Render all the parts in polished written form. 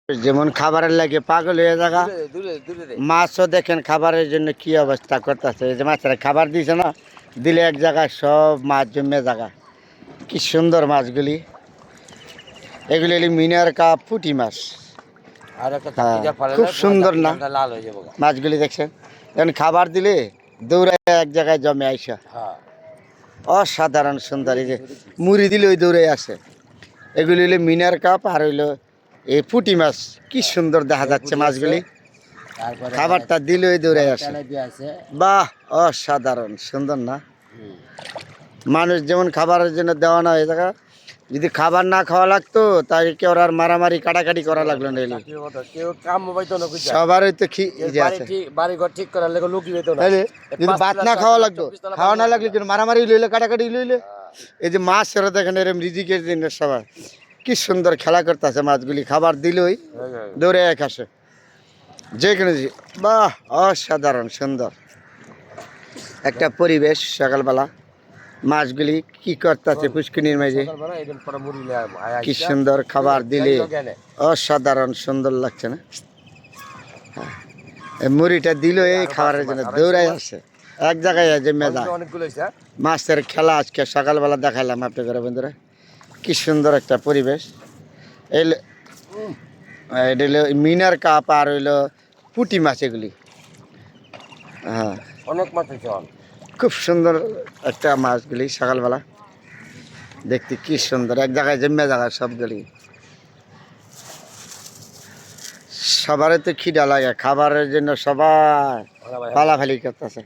যেমন খাবারের লাগে পাগল হয়ে জায়গা মাছও দেখেন খাবারের জন্য কি অবস্থা করতেছে। এই যে মাছের খাবার দিয়েছে না, দিলে এক জায়গায় সব মাছ জমে জায়গা। কি সুন্দর মাছগুলি, এগুলি হলো মিনার কাপ পুঁটি মাছ। খুব সুন্দর না মাছগুলি, দেখছেন এখন খাবার দিলে দৌড়ায় এক জায়গায় জমে আইসা, অসাধারণ সুন্দর। এই যে মুড়ি দিলে ওই দৌড়ে আসে। এগুলি হলো মিনার কাপ আর হইলো এই পুঁটি মাছ। কি সুন্দর দেখা যাচ্ছে মাছগুলি, খাবারটা দিলে ওই দৌড়ে আসে। বাহ, অসাধারণ সুন্দর না? মানুষ যেমন খাবারের জন্য দেওয়া না হয়ে থাকা, যদি খাবার না খাওয়া লাগতো তাই কেউ আর মারামারি কাটাকাটি করা লাগলো না। সবারই তো যদি ভাত না খাওয়া লাগতো, খাওয়া না লাগলে কিন্তু মারামারি লইলে কাটাকাটি লইলে। এই যে মাছ সেরা দেখেন এরম রিজিকের দিনের সবাই কি সুন্দর খেলা করতেছে মাছগুলি, খাবার দিলেই দৌড়ে এক আসে যে কোনো। বাহ, অসাধারণ সুন্দর একটা পরিবেশ। সকালবেলা মাছগুলি কি করতেছে পুষ্কিনির মাঝে, কি সুন্দর খাবার দিলে অসাধারণ সুন্দর লাগছে না? মুড়িটা দিল এই খাবারের জন্য দৌড়াই আসে এক জায়গায় জমে যায়। মাছের খেলা আজকে সকালবেলা দেখাইলাম আপনাদের বন্ধুরা, কি সুন্দর একটা পরিবেশ। এটা হইলো মিনার কাপ আর হইলো পুঁটি মাছ এগুলি। হ্যাঁ, অনেক মাছ খুব সুন্দর একটা মাছগুলি সকালবেলা দেখতে কি সুন্দর, এক জায়গায় জমে জায়গায় সবগুলি। সবারই তো খিদা লাগে, খাবারের জন্য সবাই পালাফালি করতেছে।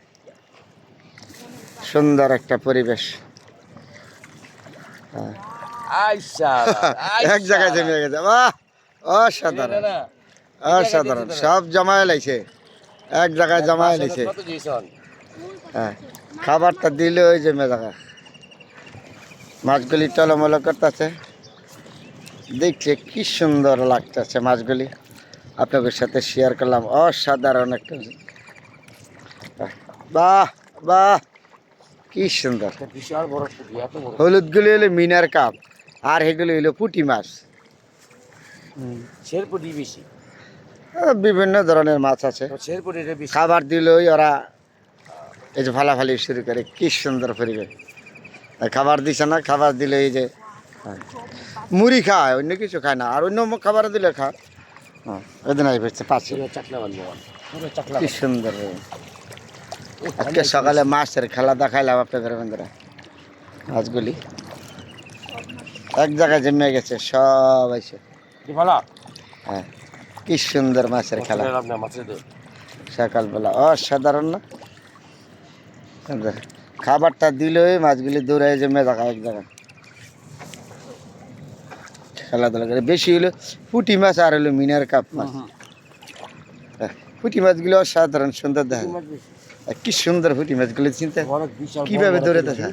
সুন্দর একটা পরিবেশ, এক জায়গায় জমে গেছে। বাহ, অসাধারণ অসাধারণ, সব জমায় লাইছে এক জায়গায় জমায় লাইছে। হ্যাঁ, খাবারটা দিলে ওই জমে জায়গা মাছগুলি টলমলো করতেছে। দেখছে কি সুন্দর লাগতেছে মাছগুলি, আপনাদের সাথে শেয়ার করলাম। অসাধারণ একটা, বাহ বাহ, কি সুন্দর। হলুদগুলি হলো মিনার কাপ আর এগুলি হইলো পুঁটি মাছ। বেশি বিভিন্ন ধরনের মাছ আছে, খাবার দিলেই ওরা এই যে ফালাফালি শুরু করে। কি সুন্দর পরিবেশ, খাবার দিছে না, খাবার দিলে এই যে মুড়ি খায়, অন্য কিছু খায় না। আর অন্য খাবার দিলে খায়। হ্যাঁ, ওই দিন আসছে পাশে। কি সুন্দর। আজকে সকালে মাছের খেলা দেখাইলাম আপনাদের বন্ধুরা। মাছগুলি এক জায়গায় জমে গেছে সব এসে। হ্যাঁ, কি সুন্দর মাছের খেলা সকালবেলা, অসাধারণ না? খাবারটা দিলেই মাছগুলি দৌড়ায় জমে থাকা এক জায়গায় খেলাধুলা করে। বেশি হলো পুঁটি মাছ আর হলো মিনার কাপ মাছ। পুঁটি মাছগুলো অসাধারণ সুন্দর দেখা যায়। কি সুন্দর পুঁটি মাছগুলি, চিন্তা কিভাবে দৌড়ে থাকে।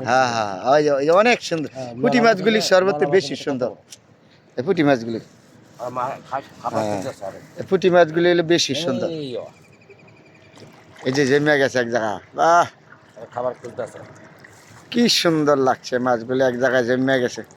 হ্যাঁ হ্যাঁ, অনেক সুন্দর পুঁটি মাছগুলি, সর্বত্র বেশি সুন্দর এই পুঁটি মাছগুলি। পুঁটি মাছগুলি হলো বেশি সুন্দর। এই যে জমে গেছে এক জায়গায়, বাহ, খাবার খুলতেছে, কি সুন্দর লাগছে মাছগুলি এক জায়গায় জমে গেছে।